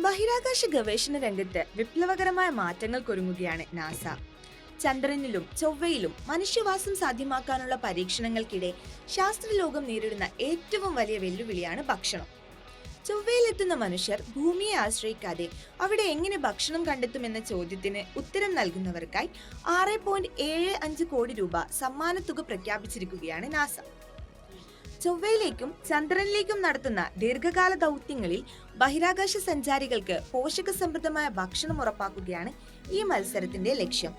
ബഹിരാകാശ ഗവേഷണ രംഗത്ത് വിപ്ലവകരമായ മാറ്റങ്ങൾക്കൊരുങ്ങുകയാണ് നാസ. ചന്ദ്രനിലും ചൊവ്വയിലും മനുഷ്യവാസം സാധ്യമാക്കാനുള്ള പരീക്ഷണങ്ങൾക്കിടെ ശാസ്ത്രലോകം നേരിടുന്ന ഏറ്റവും വലിയ വെല്ലുവിളിയാണ് ഭക്ഷണം. ചൊവ്വയിലെത്തുന്ന മനുഷ്യർ ഭൂമിയെ ആശ്രയിക്കാതെ അവിടെ എങ്ങനെ ഭക്ഷണം കണ്ടെത്തുമെന്ന ചോദ്യത്തിന് ഉത്തരം നൽകുന്നവർക്കായി 6.75 കോടി രൂപ സമ്മാനത്തുക പ്രഖ്യാപിച്ചിരിക്കുകയാണ് നാസ. ചൊവ്വയിലേക്കും ചന്ദ്രനിലേക്കും നടത്തുന്ന ദീർഘകാല ദൗത്യങ്ങളിൽ ബഹിരാകാശ സഞ്ചാരികൾക്ക് പോഷകസമൃദ്ധമായ ഭക്ഷണം ഉറപ്പാക്കുകയാണ് ഈ മത്സരത്തിന്റെ ലക്ഷ്യം.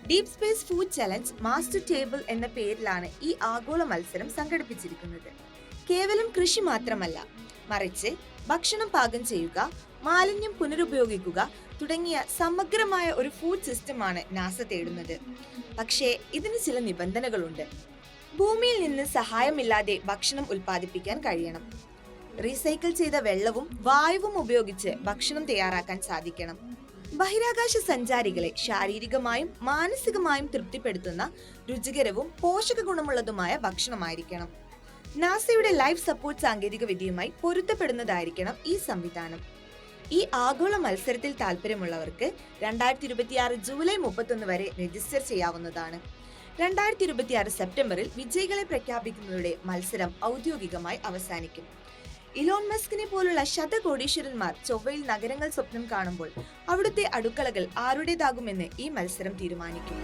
Deep space food challenge master table എന്ന പേരിലാണ് ഈ ആഗോള മത്സരം സംഘടിപ്പിച്ചിരിക്കുന്നത്. കേവലം കൃഷി മാത്രമല്ല, മറിച്ച് ഭക്ഷണം പാകം ചെയ്യുക, മാലിന്യം പുനരുപയോഗിക്കുക തുടങ്ങിയ സമഗ്രമായ ഒരു ഫുഡ് സിസ്റ്റമാണ് നാസ തേടുന്നത്. പക്ഷേ ഇതിന് ചില നിബന്ധനകളുണ്ട്. ഭൂമിയിൽ നിന്ന് സഹായമില്ലാതെ ഭക്ഷണം ഉൽപ്പാദിപ്പിക്കാൻ കഴിയണം. റീസൈക്കിൾ ചെയ്ത വെള്ളവും വായുവും ഉപയോഗിച്ച് ഭക്ഷണം തയ്യാറാക്കാൻ സാധിക്കണം. ബഹിരാകാശ സഞ്ചാരികളെ ശാരീരികമായും മാനസികമായും തൃപ്തിപ്പെടുത്തുന്ന രുചികരവും പോഷക ഗുണമുള്ളതുമായ ഭക്ഷണമായിരിക്കണം. നാസയുടെ ലൈഫ് സപ്പോർട്ട് സാങ്കേതിക വിദ്യയുമായി പൊരുത്തപ്പെടുന്നതായിരിക്കണം ഈ സംവിധാനം. ഈ ആഗോള മത്സരത്തിൽ താല്പര്യമുള്ളവർക്ക് 2026 ജൂലൈ 31 വരെ രജിസ്റ്റർ ചെയ്യാവുന്നതാണ്. 2026 സെപ്റ്റംബറിൽ വിജയികളെ പ്രഖ്യാപിക്കുന്നതോടെ മത്സരം ഔദ്യോഗികമായി അവസാനിക്കും. ഇലോൺ മസ്കിനെ പോലുള്ള ശതകോടീശ്വരന്മാർ ചൊവ്വയിൽ നഗരങ്ങൾ സ്വപ്നം കാണുമ്പോൾ അവിടുത്തെ അടുക്കളകൾ ആരുടേതാകുമെന്ന് ഈ മത്സരം തീരുമാനിക്കും.